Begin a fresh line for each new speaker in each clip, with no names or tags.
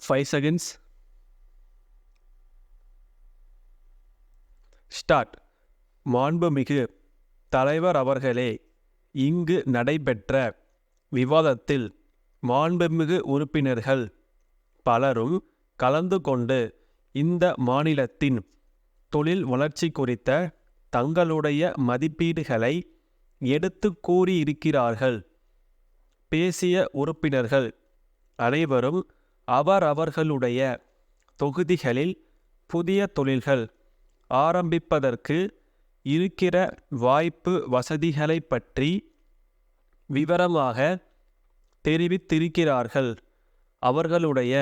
5 seconds. Start. மாண்புமிகு தலைவர் அவர்களே, இங்கு நடைபெற்ற விவாதத்தில் மாண்புமிகு உறுப்பினர்கள் பலரும் கலந்து கொண்டு இந்த மாநிலத்தின் தொழில் வளர்ச்சி குறித்த தங்களுடைய மதிப்பீடுகளை எடுத்து கூறியிருக்கிறார்கள். பேசிய உறுப்பினர்கள் அனைவரும் அவரவர்களுடைய தொகுதிகளில் புதிய தொழில்கள் ஆரம்பிப்பதற்கு இருக்கிற வாய்ப்பு வசதிகளை பற்றி விவரமாக தெரிவித்திருக்கிறார்கள். அவர்களுடைய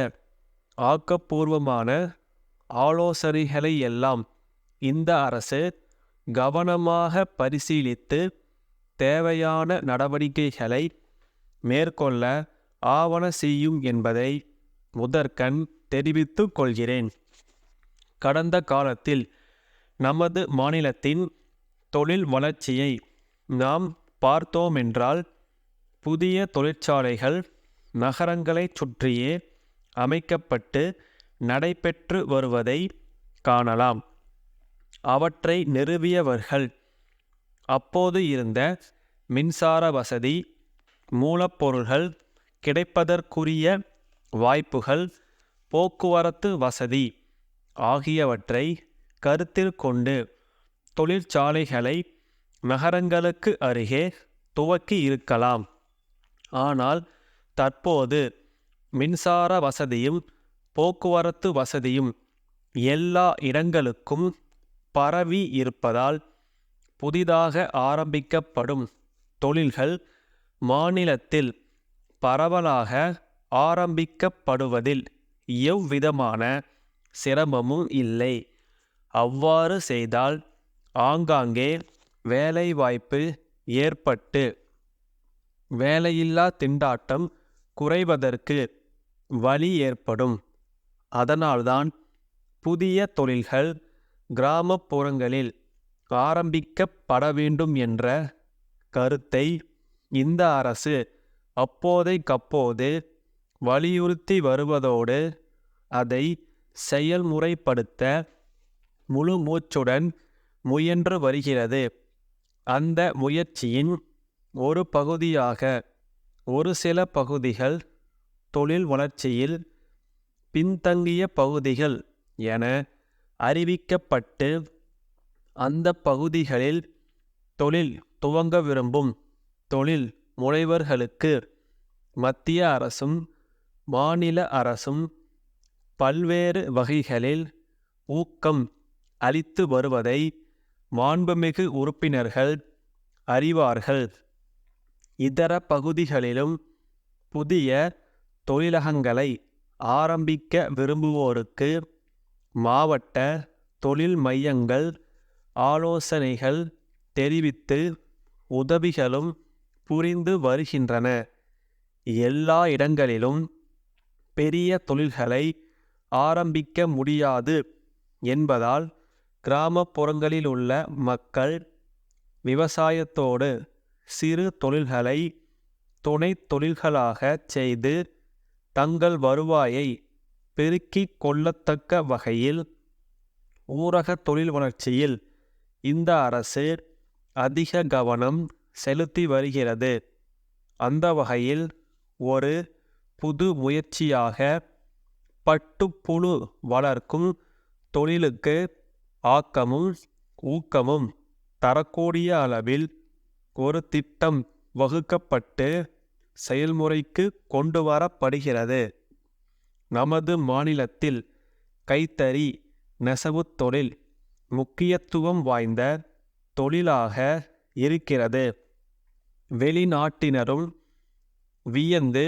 ஆக்கப்பூர்வமான ஆலோசனைகளை எல்லாம் இந்த அரசு கவனமாக பரிசீலித்து தேவையான நடவடிக்கைகளை மேற்கொள்ள ஆவன செய்யும் என்பதை முதற்கண் தெரிவித்துக் கொள்கிறேன். கடந்த காலத்தில் நமது மாநிலத்தின் தொழில் வளர்ச்சியை நாம் பார்த்தோமென்றால் புதிய தொழிற்சாலைகள் நகரங்களை சுற்றியே அமைக்கப்பட்டு நடைபெற்று வருவதை காணலாம். அவற்றை நிறுவியவர்கள் அப்போது இருந்த மின்சார வசதி, மூலப்பொருள்கள் கிடைப்பதற்குரிய வாய்ப்புகள், போக்குவரத்து வசதி ஆகியவற்றை கருத்தில் கொண்டு தொழிற்சாலைகளை நகரங்களுக்கு அருகே துவக்கி இருக்கலாம். ஆனால் தற்போது மின்சார வசதியும் போக்குவரத்து வசதியும் எல்லா இடங்களுக்கும் பரவி இருப்பதால் புதிதாக ஆரம்பிக்கப்படும் தொழில்கள் மாநிலத்தில் பரவலாக ஆரம்பிக்கப்படுவதில் எவ்விதமான சிரமமும் இல்லை. அவ்வாறு செய்தால் ஆங்காங்கே வேலைவாய்ப்பு ஏற்பட்டு வேலையில்லா திண்டாட்டம் குறைவதற்கு வழி ஏற்படும். அதனால்தான் புதிய தொழில்கள் கிராமப்புறங்களில் ஆரம்பிக்கப்பட வேண்டும் என்ற கருத்தை இந்த அரசு அப்போதைக்கப்போது வலியுறுத்தி வருவதோடு அதை செயல்முறைப்படுத்த முழு மூச்சுடன் முயன்று வருகிறது. அந்த முயற்சியின் ஒரு பகுதியாக ஒரு சில பகுதிகள் தொழில் வளர்ச்சியில் பின்தங்கிய பகுதிகள் என அறிவிக்கப்பட்டு அந்த பகுதிகளில் தொழில் துவங்க விரும்பும் தொழில் முனைவர்களுக்கு மத்திய அரசும் மாநில அரசும் பல்வேறு வகைகளில் ஊக்கம் அளித்து வருவதை மாண்புமிகு உறுப்பினர்கள் அறிவார்கள். இதர பகுதிகளிலும் புதிய தொழிலகங்களை ஆரம்பிக்க விரும்புவோருக்கு மாவட்ட தொழில் மையங்கள் ஆலோசனைகள் தெரிவித்து உதவிகளும் புரிந்து வருகின்றன. எல்லா இடங்களிலும் பெரிய தொழில்களை ஆரம்பிக்க முடியாது என்பதால் கிராமப்புறங்களில் உள்ள மக்கள் விவசாயத்தோடு சிறு தொழில்களை துணை தொழில்களாக செய்து தங்கள் வருவாயை பெருக்கிக் கொள்ளத்தக்க வகையில் ஊரக தொழில் வளர்ச்சியில் இந்த அரசு அதிக கவனம் செலுத்தி வருகிறது. அந்த வகையில் ஒரு புது முயற்சியாக பட்டுப்புழு வளர்க்கும் தொழிலுக்கு ஆக்கமும் ஊக்கமும் தரக்கூடிய அளவில் ஒரு திட்டம் வகுக்கப்பட்டு செயல்முறைக்கு கொண்டு வரப்படுகிறது. நமது மாநிலத்தில் கைத்தறி நெசவுத் தொழில் முக்கியத்துவம் வாய்ந்த தொழிலாக இருக்கிறது. வெளிநாட்டினரும் வியந்து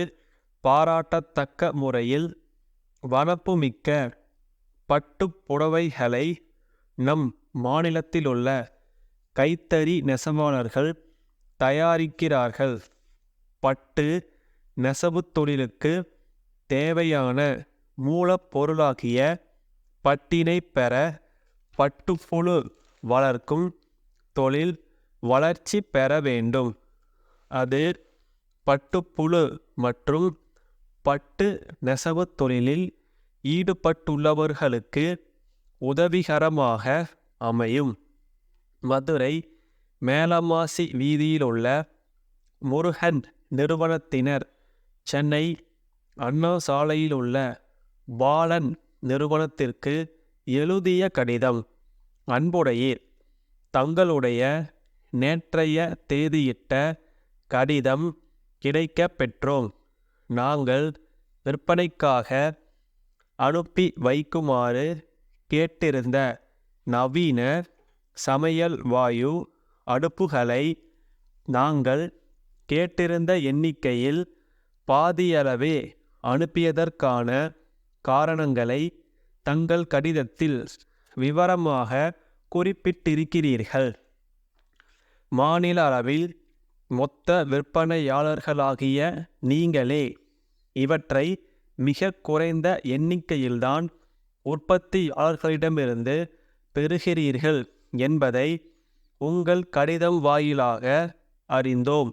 பாராட்டத்தக்க முறையில் வனப்புமிக்க பட்டுப்புடவைகளை நம் மாநிலத்திலுள்ள கைத்தறி நெசவாளர்கள் தயாரிக்கிறார்கள். பட்டு நெசவுத் தொழிலுக்கு தேவையான மூலப்பொருளாகிய பட்டினை பெற பட்டுப்புழு வளர்க்கும் தொழில் வளர்ச்சி பெற வேண்டும். அது பட்டுப்புழு மற்றும் பட்டு நெசவுத் தொழிலில் ஈடுபட்டுள்ளவர்களுக்கு உதவிகரமாக அமையும். மதுரை மேலமாசி வீதியிலுள்ள முருகன் நிறுவனத்தினர் சென்னை அண்ணா சாலையிலுள்ள பாலன் நிறுவனத்திற்கு எழுதிய கடிதம். அன்புடையீர், தங்களுடைய நேற்றைய தேதியிட்ட கடிதம் கிடைக்க பெற்றோம். நாங்கள் விற்பனைக்காக அனுப்பி வைக்குமாறு கேட்டிருந்த நவீன சமையல் வாயு அடுப்புகளை நாங்கள் கேட்டிருந்த எண்ணிக்கையில் பாதியளவே அனுப்பியதற்கான காரணங்களை தங்கள் கடிதத்தில் விவரமாக குறிப்பிட்டிருக்கிறீர்கள். மாநில அளவில் மொத்த விற்பனையாளர்களாகிய நீங்களே இவற்றை மிக குறைந்த எண்ணிக்கையில்தான் உற்பத்தியாளர்களிடமிருந்து பெறுகிறீர்கள் என்பதை உங்கள் கடிதம் வாயிலாக அறிந்தோம்.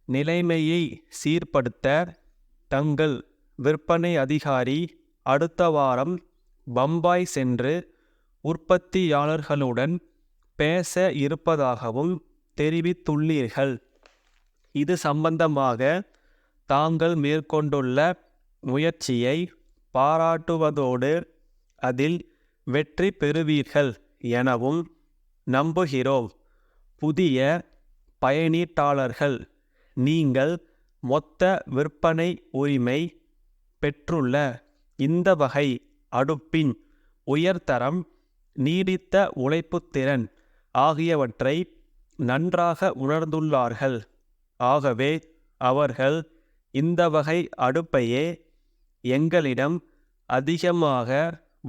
நிலைமையை சீர்படுத்த தங்கள் விற்பனை அதிகாரி அடுத்த வாரம் பம்பாய் சென்று உற்பத்தியாளர்களுடன் பேச இருப்பதாகவும் தெரிவித்துள்ளீர்கள். இது சம்பந்தமாக தாங்கள் மேற்கொண்டுள்ள முயற்சியை பாராட்டுவதோடு அதில் வெற்றி பெறுவீர்கள் எனவும் நம்புகிறோம். புதிய பயனீட்டாளர்கள், நீங்கள் மொத்த விற்பனை உரிமை பெற்றுள்ள இந்த வகை அடுப்பின் உயர்தரம், நீடித்த உழைப்புத்திறன் ஆகியவற்றை நன்றாக உணர்ந்துள்ளார்கள். ஆகவே அவர்கள் இந்த வகை அடுப்பையே எங்களிடம் அதிகமாக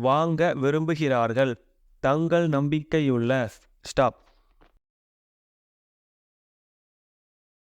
வாங்க விரும்புகிறார்கள். தங்கள் நம்பிக்கையுள்ள ஸ்டாப்.